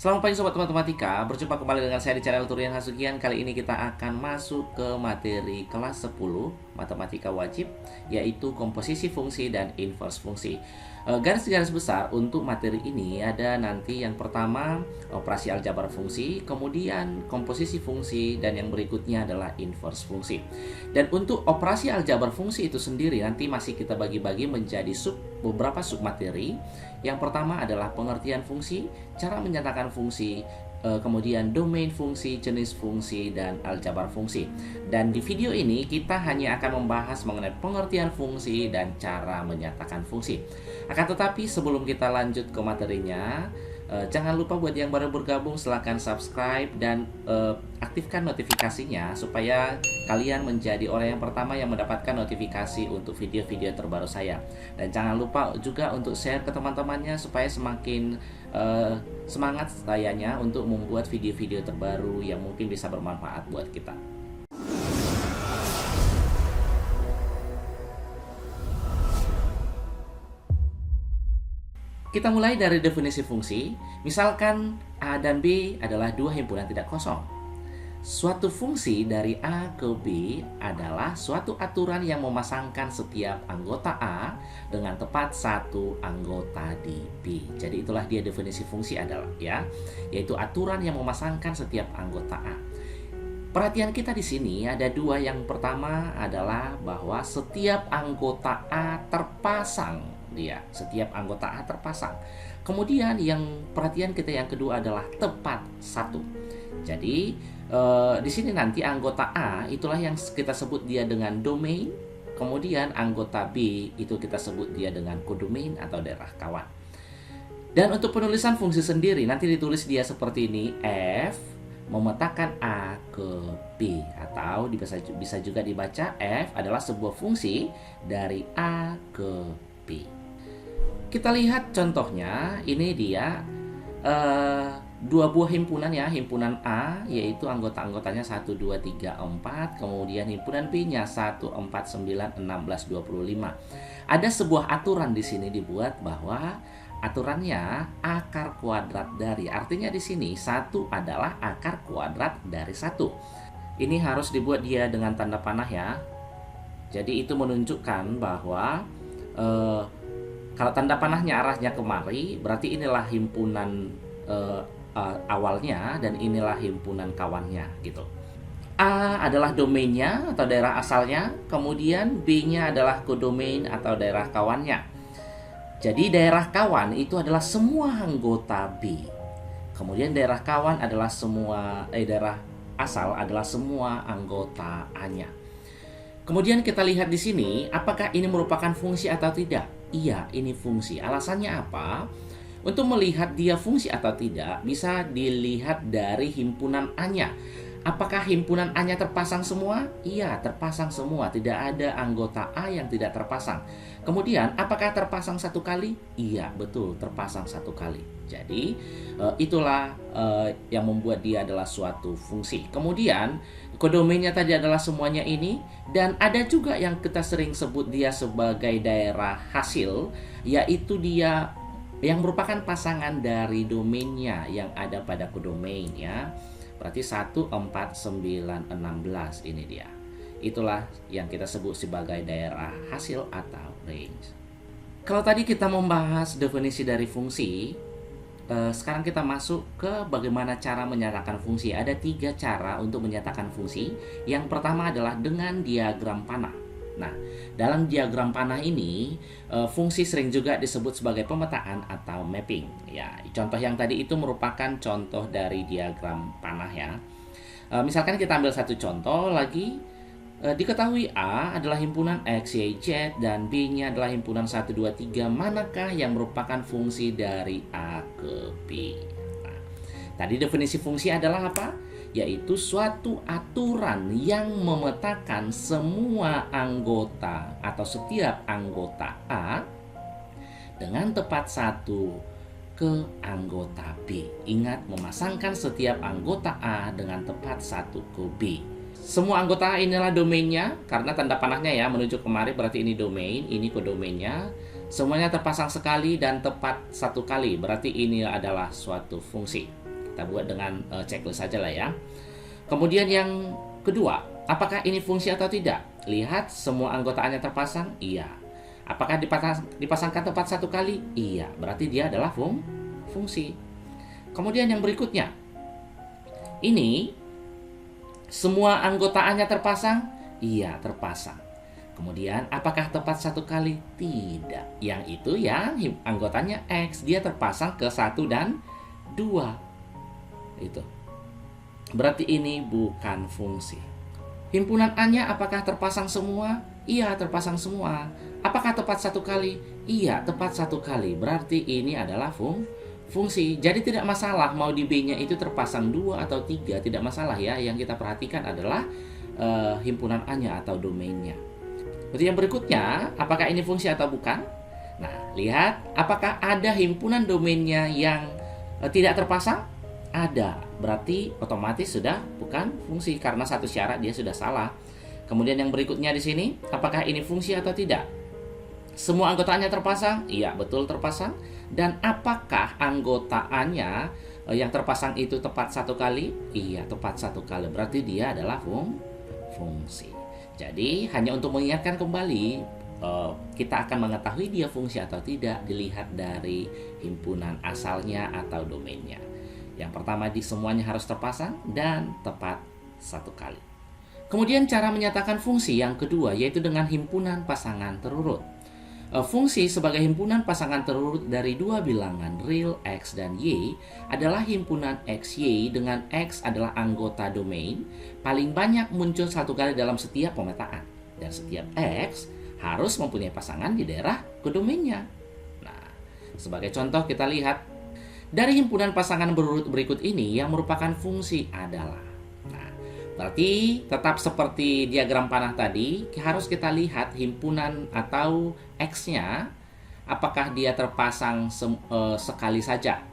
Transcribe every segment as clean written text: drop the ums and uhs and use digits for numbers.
Selamat pagi Sobat Matematika, berjumpa kembali dengan saya di channel Turian Hasugian. Kali ini kita akan masuk ke materi kelas 10 Matematika Wajib, yaitu komposisi fungsi dan inverse fungsi. Garis-garis besar untuk materi ini ada nanti yang pertama operasi aljabar fungsi, kemudian komposisi fungsi, dan yang berikutnya adalah inverse fungsi. Dan untuk operasi aljabar fungsi itu sendiri nanti masih kita bagi-bagi menjadi beberapa submateri. Yang pertama adalah pengertian fungsi, cara menyatakan fungsi, kemudian domain fungsi, jenis fungsi, dan aljabar fungsi. Dan di video ini kita hanya akan membahas mengenai pengertian fungsi dan cara menyatakan fungsi. Akan tetapi sebelum kita lanjut ke materinya, jangan lupa buat yang baru bergabung silahkan subscribe dan aktifkan notifikasinya supaya kalian menjadi orang yang pertama yang mendapatkan notifikasi untuk video-video terbaru saya. Dan jangan lupa juga untuk share ke teman-temannya supaya semakin semangat sayanya untuk membuat video-video terbaru yang mungkin bisa bermanfaat buat kita. Kita mulai dari definisi fungsi. Misalkan A dan B adalah dua himpunan tidak kosong. Suatu fungsi dari A ke B adalah suatu aturan yang memasangkan setiap anggota A dengan tepat satu anggota di B. Jadi itulah dia definisi fungsi adalah yaitu aturan yang memasangkan setiap anggota A. Perhatian kita di sini ada dua. Yang pertama adalah bahwa setiap anggota A terpasang. Setiap anggota A terpasang. Kemudian yang perhatian kita yang kedua adalah tepat satu. Jadi di sini nanti anggota A itulah yang kita sebut dia dengan domain. Kemudian anggota B itu kita sebut dia dengan kodomain atau daerah kawan. Dan untuk penulisan fungsi sendiri nanti ditulis dia seperti ini, F memetakan A ke B, atau bisa juga dibaca F adalah sebuah fungsi dari A ke B. Kita lihat contohnya, ini dia dua buah himpunan himpunan A yaitu anggota-anggotanya 1, 2, 3, 4, kemudian himpunan B-nya 1, 4, 9, 16, 25. Ada sebuah aturan di sini dibuat bahwa aturannya akar kuadrat dari, artinya di sini 1 adalah akar kuadrat dari 1. Ini harus dibuat dia dengan tanda panah ya. Jadi itu menunjukkan bahwa kalau tanda panahnya arahnya kemari, berarti inilah himpunan awalnya dan inilah himpunan kawannya gitu. A adalah domainnya atau daerah asalnya, kemudian B-nya adalah kodomain atau daerah kawannya. Jadi daerah kawan itu adalah semua anggota B. Kemudian daerah kawan adalah daerah asal adalah semua anggota A-nya. Kemudian kita lihat di sini, apakah ini merupakan fungsi atau tidak? Iya, ini fungsi. Alasannya apa? Untuk melihat dia fungsi atau tidak, bisa dilihat dari himpunan A-nya. Apakah himpunan A-nya terpasang semua? Iya, terpasang semua. Tidak ada anggota A yang tidak terpasang. Kemudian, apakah terpasang satu kali? Iya, betul, terpasang satu kali. Jadi, itulah yang membuat dia adalah suatu fungsi. Kemudian, kodomainnya tadi adalah semuanya ini. Dan ada juga yang kita sering sebut dia sebagai daerah hasil, yaitu dia yang merupakan pasangan dari domainnya yang ada pada kodomain ya. Berarti 1, 4, 9, 16 ini dia. Itulah yang kita sebut sebagai daerah hasil atau range. Kalau tadi kita membahas definisi dari fungsi, sekarang kita masuk ke bagaimana cara menyatakan fungsi. Ada 3 cara untuk menyatakan fungsi. Yang pertama adalah dengan diagram panah. Nah, dalam diagram panah ini, fungsi sering juga disebut sebagai pemetaan atau mapping. Ya, contoh yang tadi itu merupakan contoh dari diagram panah ya. Misalkan kita ambil satu contoh lagi. Diketahui A adalah himpunan X, Y, Z dan B-nya adalah himpunan 1, 2, 3. Manakah yang merupakan fungsi dari A ke B? Nah, tadi definisi fungsi adalah apa? Yaitu suatu aturan yang memetakan semua anggota atau setiap anggota A dengan tepat satu ke anggota B. Ingat, memasangkan setiap anggota A dengan tepat satu ke B. Semua anggota A inilah domainnya, karena tanda panahnya ya menunjuk kemari, berarti ini domain, ini kodomainnya. Semuanya terpasang sekali dan tepat satu kali, berarti ini adalah suatu fungsi. Kita buat dengan checklist saja lah ya. Kemudian yang kedua, apakah ini fungsi atau tidak? Lihat semua anggotaannya terpasang? Iya. Apakah dipasangkan tepat satu kali? Iya, berarti dia adalah fungsi. Kemudian yang berikutnya, ini semua anggotaannya terpasang? Iya, terpasang. Kemudian apakah tepat satu kali? Tidak. Yang itu yang anggotanya X, dia terpasang ke 1 dan 2. Itu. Berarti ini bukan fungsi. Himpunan A-nya apakah terpasang semua? Iya, terpasang semua. Apakah tepat satu kali? Iya, tepat satu kali. Berarti ini adalah fungsi. Jadi tidak masalah mau di B-nya itu terpasang 2 atau 3, tidak masalah ya. Yang kita perhatikan adalah himpunan A-nya atau domainnya. Berarti yang berikutnya, apakah ini fungsi atau bukan? Nah, lihat apakah ada himpunan domainnya yang tidak terpasang? Ada. Berarti otomatis sudah bukan fungsi karena satu syarat dia sudah salah. Kemudian yang berikutnya di sini, apakah ini fungsi atau tidak? Semua anggotaannya terpasang? Iya, betul terpasang. Dan apakah anggotaannya yang terpasang itu tepat satu kali? Iya, tepat satu kali. Berarti dia adalah fungsi. Jadi hanya untuk mengingatkan kembali, kita akan mengetahui dia fungsi atau tidak dilihat dari himpunan asalnya atau domainnya. Yang pertama, semuanya harus terpasang dan tepat satu kali. Kemudian cara menyatakan fungsi yang kedua yaitu dengan himpunan pasangan terurut. Fungsi sebagai himpunan pasangan terurut dari dua bilangan real X dan Y adalah himpunan XY dengan X adalah anggota domain paling banyak muncul satu kali dalam setiap pemetaan. Dan setiap X harus mempunyai pasangan di daerah kodomainnya. Nah, sebagai contoh kita lihat dari himpunan pasangan berurut berikut ini yang merupakan fungsi adalah. Nah, berarti tetap seperti diagram panah tadi, harus kita lihat himpunan atau X-nya apakah dia terpasang sekali saja.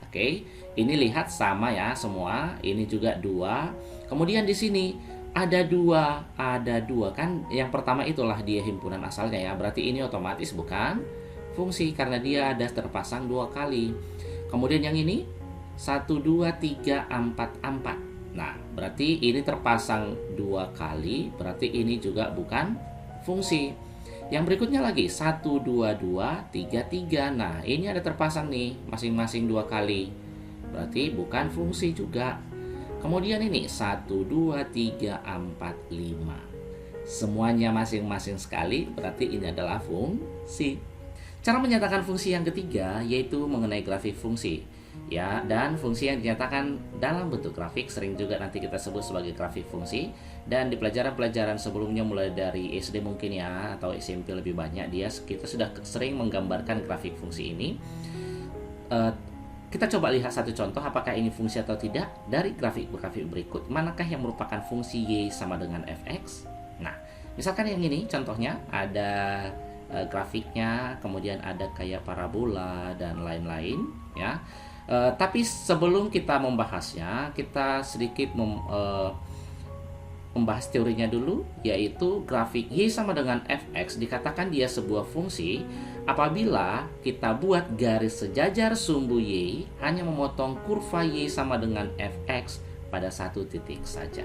Oke, ini lihat sama ya semua, ini juga 2. Kemudian di sini ada dua kan. Yang pertama itulah dia himpunan asalnya ya. Berarti ini otomatis bukan fungsi karena dia ada terpasang 2 kali. Kemudian yang ini 1, 2, 3, 4, 4. Nah, berarti ini terpasang 2 kali, berarti ini juga bukan fungsi. Yang berikutnya lagi 1, 2, 2, 3, 3. Nah, ini ada terpasang nih masing-masing 2 kali. Berarti bukan fungsi juga. Kemudian ini 1, 2, 3, 4, 5. Semuanya masing-masing sekali, berarti ini adalah fungsi. Cara menyatakan fungsi yang ketiga yaitu mengenai grafik fungsi. Ya, dan fungsi yang dinyatakan dalam bentuk grafik sering juga nanti kita sebut sebagai grafik fungsi. Dan di pelajaran-pelajaran sebelumnya mulai dari SD mungkin ya atau SMP lebih banyak kita sudah sering menggambarkan grafik fungsi ini. Kita coba lihat satu contoh apakah ini fungsi atau tidak dari grafik berikut. Manakah yang merupakan fungsi Y sama dengan Fx? Nah, misalkan yang ini contohnya ada grafiknya, kemudian ada kayak parabola dan lain-lain ya. Tapi sebelum kita membahasnya, kita sedikit membahas teorinya dulu, yaitu grafik Y sama dengan Fx dikatakan dia sebuah fungsi apabila kita buat garis sejajar sumbu Y hanya memotong kurva Y sama dengan Fx pada satu titik saja.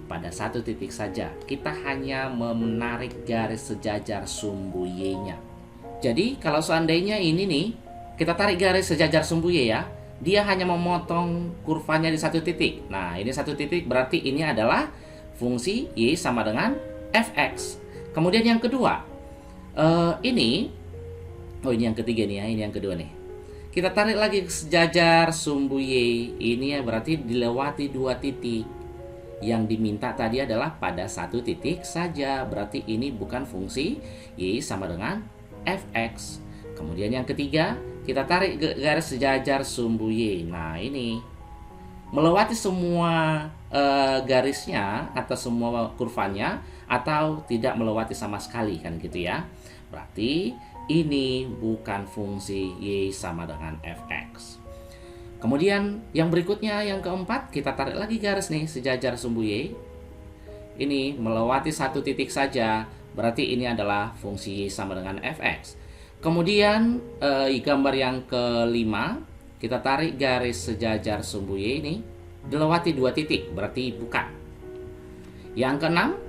Pada satu titik saja kita hanya menarik garis sejajar sumbu Y-nya. Jadi kalau seandainya ini nih kita tarik garis sejajar sumbu Y ya, dia hanya memotong kurvanya di satu titik. Nah, ini satu titik berarti ini adalah fungsi Y sama dengan Fx. Kemudian yang kedua, ini yang ketiga nih ya, ini yang kedua nih. Kita tarik lagi sejajar sumbu Y, ini ya berarti dilewati 2 titik. Yang diminta tadi adalah pada satu titik saja, berarti ini bukan fungsi Y sama dengan Fx. Kemudian yang ketiga, kita tarik garis sejajar sumbu Y. Nah, ini melewati semua garisnya atau semua kurvanya atau tidak melewati sama sekali kan gitu ya. Berarti ini bukan fungsi Y sama dengan Fx. Kemudian yang berikutnya yang keempat, kita tarik lagi garis nih sejajar sumbu Y. Ini melewati satu titik saja, berarti ini adalah fungsi Y sama dengan Fx. Kemudian gambar yang kelima, kita tarik garis sejajar sumbu Y ini, dilewati 2 titik, berarti bukan. Yang keenam,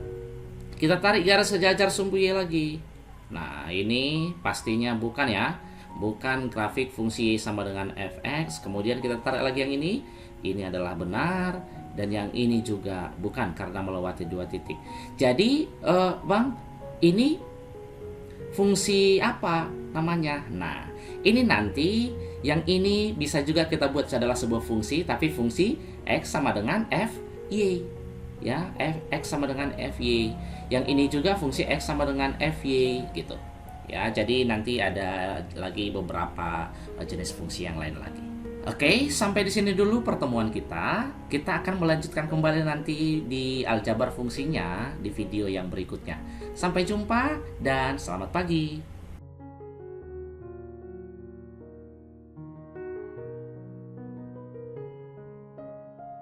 kita tarik garis sejajar sumbu Y lagi. Nah, ini pastinya bukan ya. Bukan grafik fungsi Y sama dengan fx. Kemudian kita tarik lagi yang ini adalah benar. Dan yang ini juga bukan karena melewati 2 titik. Jadi, Bang, ini fungsi apa namanya? Nah, ini nanti yang ini bisa juga kita buat adalah sebuah fungsi, tapi fungsi x sama dengan fy. Ya, fx sama dengan fy. Yang ini juga fungsi x sama dengan fy gitu. Ya, jadi nanti ada lagi beberapa jenis fungsi yang lain lagi. Oke, sampai di sini dulu pertemuan kita. Kita akan melanjutkan kembali nanti di aljabar fungsinya di video yang berikutnya. Sampai jumpa dan selamat pagi.